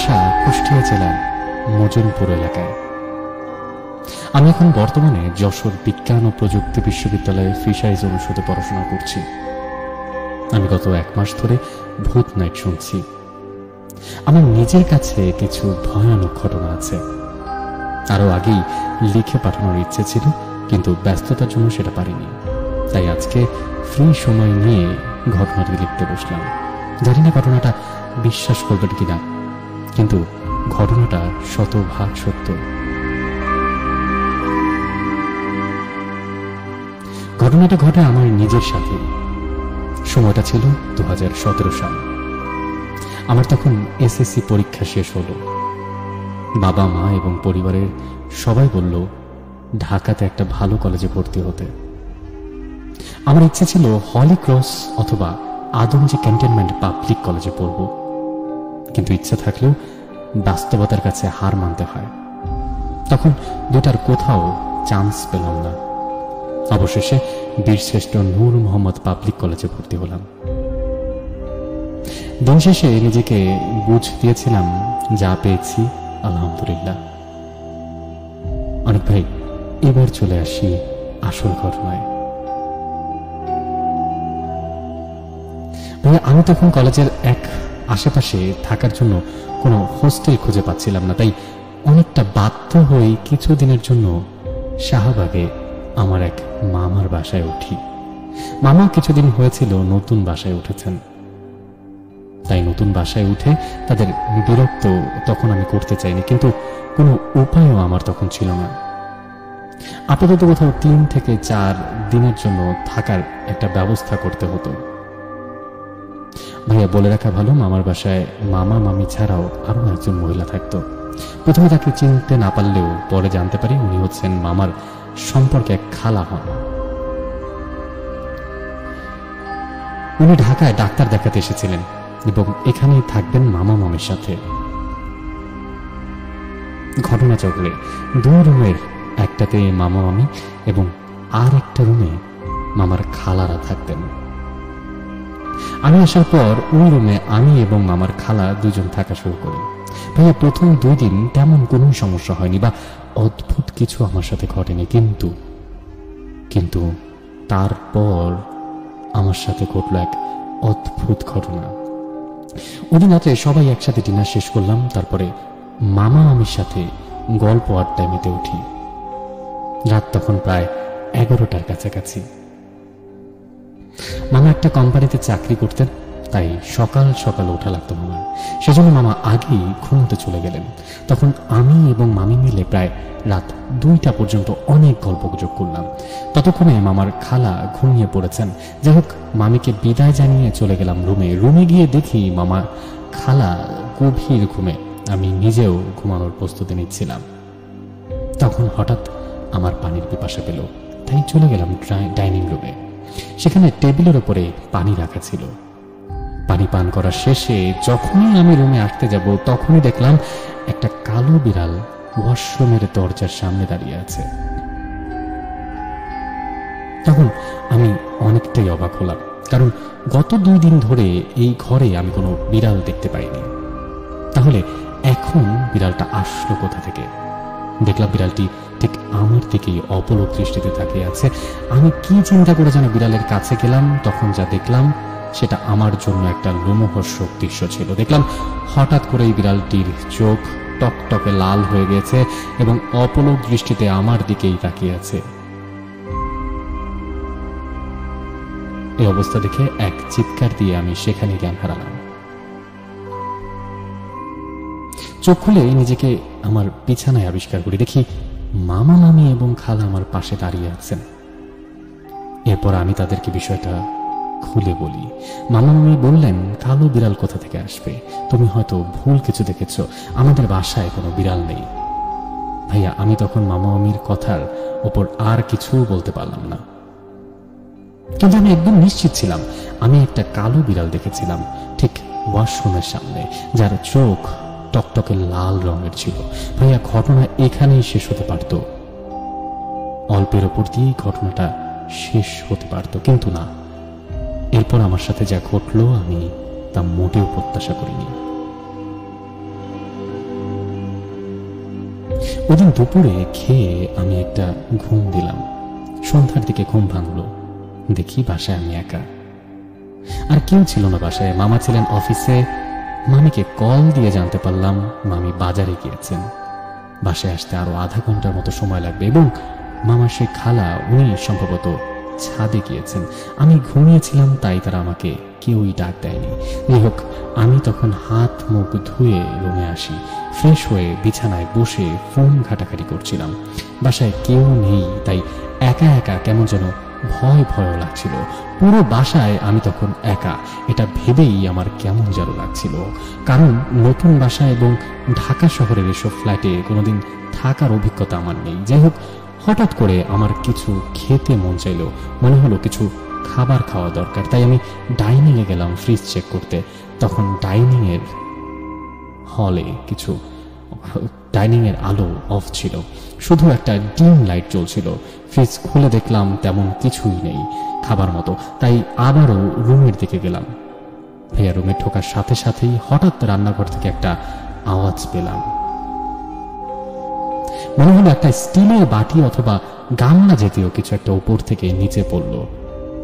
বাসা কুষ্টিয়া জেলার মজনপুর এলাকায়। আমি এখন বর্তমানে যশোর বিজ্ঞান ও প্রযুক্তি বিশ্ববিদ্যালয়ে ফিশারিজ অনুষদে পড়াশোনা করছি। আমি গত 1 মাস ধরে ভূত নাইট শুনছি। আমার নিজের কাছে কিছু ভয়ানক ঘটনা আছে। আরো আগেই লিখে পাঠানোর ইচ্ছে ছিল, কিন্তু ব্যস্ততার জন্য সেটা পারিনি। তাই আজকে ফ্রি সময় নিয়ে ঘটনাটি লিখতে বসলাম। জানি না ঘটনাটা বিশ্বাস করবেন কিনা, কিন্তু ঘটনাটা শতভাগ সত্য। ঘটনাটা ঘটে আমার নিজের সাথে। সময়টা ছিল 2017 সাল। আমার তখন এসএসসি পরীক্ষা শেষ হলো। বাবা মা এবং পরিবারের সবাই বলল ঢাকাতে একটা ভালো কলেজে ভর্তি হতে। আমার ইচ্ছে ছিল হলি ক্রস অথবা আদমজি ক্যান্টনমেন্ট পাবলিক কলেজে পড়ব, কিন্তু ইচ্ছা থাকলেও বাস্তবতার কাছে হার মানতে হয়। তখন দুটার কোথাও চান্স পেলাম না। অবশেষে বীরশ্রেষ্ঠ নূর মোহাম্মদ পাবলিক কলেজে ভর্তি হলাম। দিন শেষে নিজেকে বুঝ দিয়েছিলাম, যা পেয়েছি আলহামদুলিল্লাহ। অনেক ভাই, এবার চলে আসি আসল ঘটনায়। আমি তখন কলেজের আশেপাশে থাকার জন্য কোনো হোস্টেল খুঁজে পাচ্ছিলাম না, তাই অনেকটা বাধ্য হয়ে কিছুদিনের জন্য শাহবাগে আমার এক মামার বাসায় উঠি। মামা কিছুদিন হয়েছিল নতুন বাসায় উঠেছেন, তাই নতুন বাসায় উঠে তাদের বিরক্ত তখন আমি করতে চাইনি, কিন্তু কোনো উপায়ও আমার তখন ছিল না। আপাতত কোথাও 3 থেকে 4 দিনের জন্য থাকার একটা ব্যবস্থা করতে হতো। ভাইয়া, বলে রাখা ভালো, মামার বাসায় মামা মামি ছাড়াও আরো একজন মহিলা থাকতো। প্রথমে তাকে চিনতে না পারলেও পরে জানতে পারি উনি হচ্ছেন মামার সম্পর্কে এক খালা হন। উনি ঢাকায় ডাক্তার দেখাতে এসেছিলেন এবং এখানেই থাকবেন মামা মামির সাথে। ঘটনাচক্রে 2 রুমের একটাতে মামা মামি এবং আর একটা রুমে মামার খালারা থাকতেন। আমি আসার পর ওই রুমে আমি এবং মামার খালা 2 জন থাকা শুরু করি। ভাইয়া, প্রথম 2 দিন তেমন কোনো সমস্যা হয়নি বা অদ্ভুত কিছু আমার সাথে ঘটেনি, কিন্তু তারপর আমার সাথে ঘটল এক অদ্ভুত ঘটনা। ওদিন রাতে সবাই একসাথে ডিনার শেষ করলাম, তারপরে মামা মামির সাথে গল্প আড্ডায় মেতে উঠি। রাত তখন প্রায় 11টার কাছাকাছি। মামা একটা কোম্পানিতে চাকরি করতেন, তাই সকাল সকাল ওঠা লাগতো মামার। সেজন্য মামা আগেই ঘুমোতে চলে গেলেন। তখন আমি এবং মামি মিলে প্রায় রাত 2টা পর্যন্ত অনেক গল্পগুজব করলাম। ততক্ষণে মামার খালা ঘুমিয়ে পড়েছেন। যাই হোক, মামিকে বিদায় জানিয়ে চলে গেলাম রুমে গিয়ে দেখি মামা খালা গভীর ঘুমে, আমি নিজেও ঘুমানোর প্রস্তুতি নিচ্ছিলাম। তখন হঠাৎ আমার পানির পিপাসা পেল, তাই চলে গেলাম ডাইনিং রুমে। সেখানে টেবিলের উপরে পানি রাখা ছিল। পানি পান করার শেষে যখনই আমি রুমে আসতে যাব, তখনই দেখলাম একটা কালো বিড়াল ওয়াশরুমের দরজার সামনে দাঁড়িয়ে আছে। তখন আমি অনেকটাই অবাক হলাম, কারণ গত 2 দিন ধরে এই ঘরে আমি কোনো বিড়াল দেখতে পাইনি। তাহলে এখন বিড়ালটা আসলো কোথা থেকে? দেখলাম বিড়ালটি ঠিক আমার দিকেই অপলক দৃষ্টিতে তাকিয়ে আছে। আমি কি চিন্তা করে যেন বিড়ালের কাছে গেলাম, তখন যা দেখলাম সেটা আমার জন্য একটা লোমহর্ষক দৃশ্য ছিল। দেখলাম হঠাৎ করে এই বিড়ালটির চোখ টকটকে লাল হয়ে গেছে এবং অপলক দৃষ্টিতে আমার দিকেই তাকিয়ে আছে। এই অবস্থা দেখে এক চিৎকার দিয়ে আমি সেখানে জ্ঞান হারালাম। চোখ খুলে নিজেকে আমার বিছানায় আবিষ্কার করি। দেখি মামা মামি এবং খালা আমার পাশে দাঁড়িয়ে আছেন। এরপর আমি তাদেরকে বিষয়টা খুলে বলি। মামা মামি বললেন, কালো বিড়াল কোথা থেকে আসবে? তুমি হয়তো ভুল কিছু দেখেছ, আমাদের বাসায় কোনো বিড়াল নেই। ভাইয়া, আমি তখন মামা মামির কথার ওপর আর কিছু বলতে পারলাম না, কিন্তু আমি একদম নিশ্চিত ছিলাম আমি একটা কালো বিড়াল দেখেছিলাম ঠিক ওয়াশরুমের সামনে, যার চোখ টকটকে লাল রঙের ছিল। ভাইয়া, ঘটনা এখানেই শেষ হতে পারত, অল্পের ওপর দিয়েই ঘটনাটা শেষ হতে পারত, কিন্তু না। এরপর আমার সাথে যা ঘটলো আমি তা মোটেও প্রত্যাশা করিনি। ওদিন দুপুরে খেয়ে আমি একটা ঘুম দিলাম। সন্ধ্যার দিকে ঘুম ভাঙলো, দেখি বাসায় আমি একা, আর কেউ ছিল না বাসায়। মামা ছিলেন অফিসে। মামিকে কল দিয়ে জানতে পারলাম মামি বাজারে গিয়েছেন, বাসায় আসতে আরো আধা ঘন্টার মতো সময় লাগবে, এবং মামার সেই খালা উনি সম্ভবত ছাদে গিয়েছেন। আমি ঘুমিয়েছিলাম, তাই তারা আমাকে কেউই ডাক দেয়নি। যাই হোক, আমি তখন হাত মুখ ধুয়ে রুমে আসি। ফ্রেশ হয়ে বিছানায় বসে ফোন ঘাটাঘাটি করছিলাম। বাসায় কেউ নেই, তাই একা একা কেমন যেন ভয় ভয় লাগছিল। পুরো বাসায় আমি তখন একা, এটা ভেবেই আমার কেমন যেন লাগছিল। কারণ নতুন বাসা এবং ঢাকা শহরের এসব ফ্ল্যাটে কোনোদিন থাকার অভিজ্ঞতা আমার নেই। যাই হোক, হঠাৎ করে আমার কিছু খেতে মন চাইল, মনে হলো কিছু খাবার খাওয়া দরকার। তাই আমি ডাইনিং এ গেলাম ফ্রিজ চেক করতে। তখন ডাইনিং এর আলো অফ ছিল, শুধু একটা ডিম লাইট জ্বলছিল। ফ্রিজ খুলে দেখলাম তেমন কিছুই নেই খাবার মতো। তাই আবারও রুমের দিকে গেলাম। ভাইয়া রুমে ঢোকার সাথে সাথেই হঠাৎ রান্নাঘর থেকে একটা আওয়াজ পেলাম। মনে হলো একটা স্টিলের বাটি অথবা গামলা জাতীয় কিছু একটা উপর থেকে নিচে পড়লো।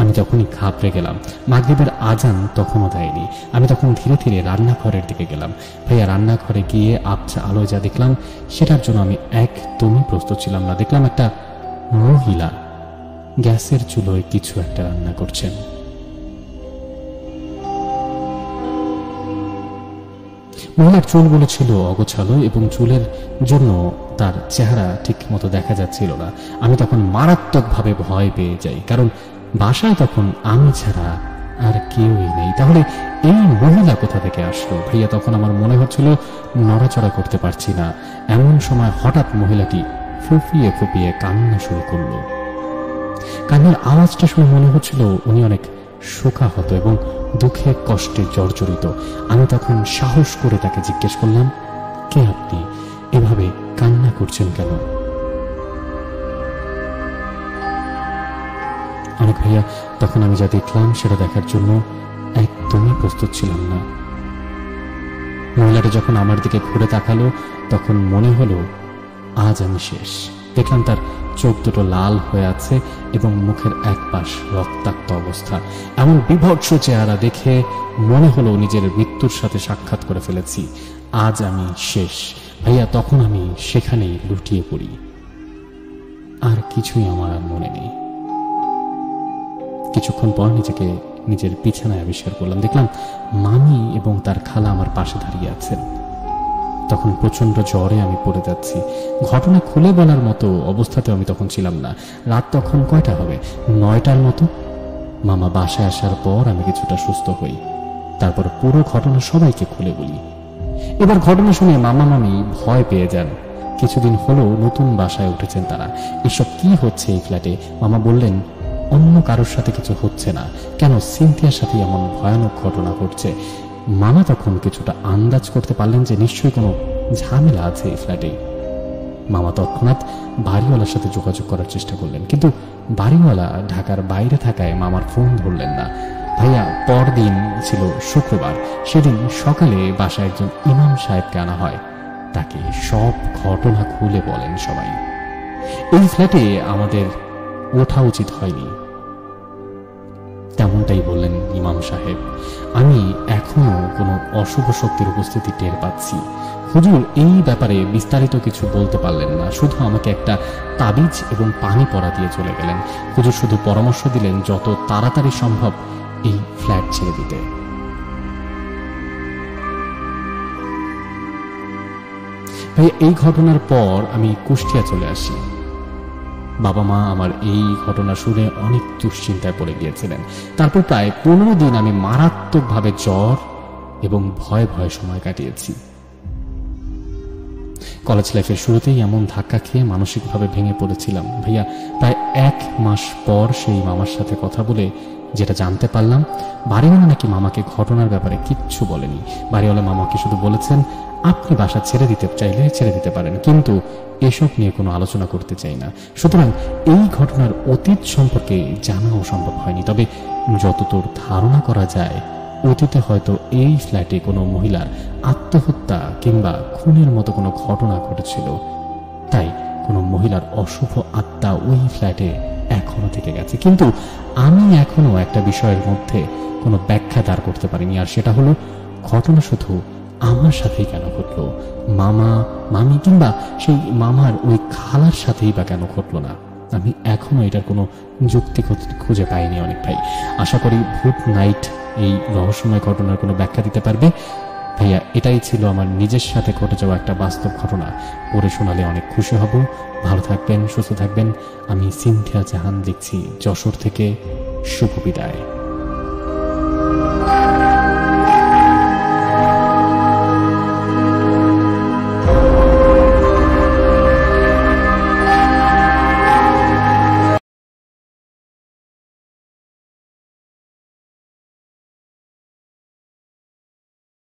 আমি তখনই ঘাবড়ে গেলাম। মাগরিবের আজান তখনও দেয়নি। আমি তখন ধীরে ধীরে রান্নাঘরের দিকে গেলাম। ভাইয়া রান্নাঘরে গিয়ে আবছা আলোয় যা দেখলাম সেটার জন্য আমি একদমই প্রস্তুত ছিলাম না। দেখলাম একটা মহিলা গ্যাসের চুলোয় কিছু একটা রান্না করছেন। মহিলার চুলগুলো ছিল অগোছালো এবং চুলের জন্য তার চেহারা ঠিক মতো দেখা যাচ্ছিল না। আমি তখন মারাত্মকভাবে ভয় পেয়ে যাই, কারণ বাসায় তখন আমি ছাড়া আর কেউই নেই। তাহলে এই মহিলা কোথা থেকে আসলো? ভাইয়া তখন আমার মনে হচ্ছিল নড়াচড়া করতে পারছি না। এমন সময় হঠাৎ মহিলাটি ফুপিয়ে ফুপিয়ে কান্না শুরু করলো। কান্নার আওয়াজটা শুনে মনে হচ্ছিল উনি অনেক শোকাহত এবং দুঃখে কষ্টে জর্জরিত। আমি তখন সাহস করে তাকে জিজ্ঞেস করলাম, কে আপনি? এভাবে কান্না করছেন কেন? অনেক ভাইয়া, তখন আমি যা দেখলাম সেটা দেখার জন্য একদমই প্রস্তুত ছিলাম না। মহিলাটা যখন আমার দিকে ঘুরে তাকালো তখন মনে হলো আজ আমি শেষ। দেখলাম তার চোখ দুটো লাল হয়ে আছে এবং মুখের এক পাশ রক্তাক্ত অবস্থা। এমন বিভৎস চেহারা দেখে মনে হলো নিজের মৃত্যুর সাথে সাক্ষাৎ করে ফেলেছি। আজ আমি শেষ। ভাইয়া, তখন আমি সেখানেই লুটিয়ে পড়ি। আর কিছুই আমার আর মনে নেই। কিছুক্ষণ পর নিজেকে নিজের বিছানায় আবিষ্কার করলাম। দেখলাম মামি এবং তার খালা আমার পাশে দাঁড়িয়ে আছেন। তখন প্রচন্ড জ্বরে আমি পড়ে যাচ্ছি। ঘটনা খুলে বলার মতো অবস্থাতেও আমি তখন ছিলাম না। রাত তখন কয়টা হবে? 9টার মতো। মামা বাসায় আসার পর আমি কিছুটা সুস্থ হই। তারপর পুরো ঘটনা সবাইকে খুলে বলি। এবার ঘটনা শুনে মামা মামি ভয় পেয়ে যান। কিছুদিন হলো নতুন বাসায় উঠেছেন তারা। এসব কি হচ্ছে এই ফ্ল্যাটে? মামা বললেন, অন্য কারোর সাথে কিছু হচ্ছে না, কেন সিনথিয়ার সাথে এমন ভয়ানক ঘটনা ঘটছে। মামা তখন কিছুটা আন্দাজ করতে পারলেন যে নিশ্চয়ই কোনো ঝামেলা আছে এই ফ্ল্যাটে। মামা তৎক্ষণাৎ বাড়িওয়ালার সাথে যোগাযোগ করার চেষ্টা করলেন, কিন্তু বাড়িওয়ালা ঢাকার বাইরে থাকায় মামার ফোন ধরলেন না। ভাইয়া, পরদিন ছিল শুক্রবার। সেদিন সকালে বাসায় একজন ইমাম সাহেবকে আনা হয়। তাকে সব ঘটনা খুলে বলেন সবাই। এই ফ্ল্যাটে আমাদের ওঠা উচিত হয়নি, তেমনটাই বললেন ইমাম সাহেব। আমি এখনো কোনো অশুভ শক্তির উপস্থিতি টের পাচ্ছি। হুজুর এই ব্যাপারে বিস্তারিত কিছু বলতে পারলেন না, শুধু আমাকে একটা তাবিজ এবং পানি পড়া দিয়ে চলে গেলেন। হুজুর শুধু পরামর্শ দিলেন যত তাড়াতাড়ি সম্ভব এই ফ্ল্যাট ছেড়ে দিতে। ভাই, এই ঘটনার পর আমি কুষ্টিয়া চলে আসি। বাবা মা আমার এই ঘটনা শুনে অনেক দুশ্চিন্তায় পড়ে গিয়েছিলেন। তারপর প্রায় 15 দিন আমি মারাত্মকভাবে জ্বর এবং ভয়ে ভয়ে সময় কাটিয়েছি। কলেজ লাইফের শুরুতেই এমন ধাক্কা খেয়ে মানসিকভাবে ভেঙে পড়েছিলাম। ভাইয়া, প্রায় 1 মাস পর সেই মামার সাথে কথা বলে যেটা জানতে পারলাম, বাড়িওয়ালা নাকি মামাকে ঘটনার ব্যাপারে কিচ্ছু বলেনি। বাড়িওয়ালা মামাকে শুধু বলেছেন, আপনি বাসা ছেড়ে দিতে চাইলে ছেড়ে দিতে পারেন, কিন্তু এসব নিয়ে কোনো আলোচনা করতে চাই না। সুতরাং এই ঘটনার অতীত সম্পর্কে জানাও সম্ভব হয়নি। তবে যতদূর ধারণা করা যায়, অতীতে হয়তো এই ফ্ল্যাটে কোনো মহিলার আত্মহত্যা কিংবা খুনের মতো কোনো ঘটনা ঘটেছিল। তাই কোনো মহিলার অশুভ আত্মা ওই ফ্ল্যাটে এখনো থেকে গেছে। কিন্তু আমি এখনো একটা বিষয়ের মধ্যে কোনো ব্যাখ্যা দাঁড় করতে পারিনি, আর সেটা হলো ঘটনা শুধু আমার সাথেই কেন ঘটলো, মামা মামি কিংবা সেই মামার ওই খালার সাথেই বা কেন ঘটলো না। আমি এখনো এটার কোনো যুক্তি খুঁজে পাইনি অনেক ভাই। আশা করি ভূত নাইট এই রহস্যময় ঘটনার কোনো ব্যাখ্যা দিতে পারবে। ভাইয়া, এটাই ছিল আমার নিজের সাথে ঘটে যাওয়া একটা বাস্তব ঘটনা। পড়ে শোনালে অনেক খুশি হব। ভালো থাকবেন, সুস্থ থাকবেন। আমি সিনথিয়া জাহান লিখছি যশোর থেকে। শুভ বিদায়।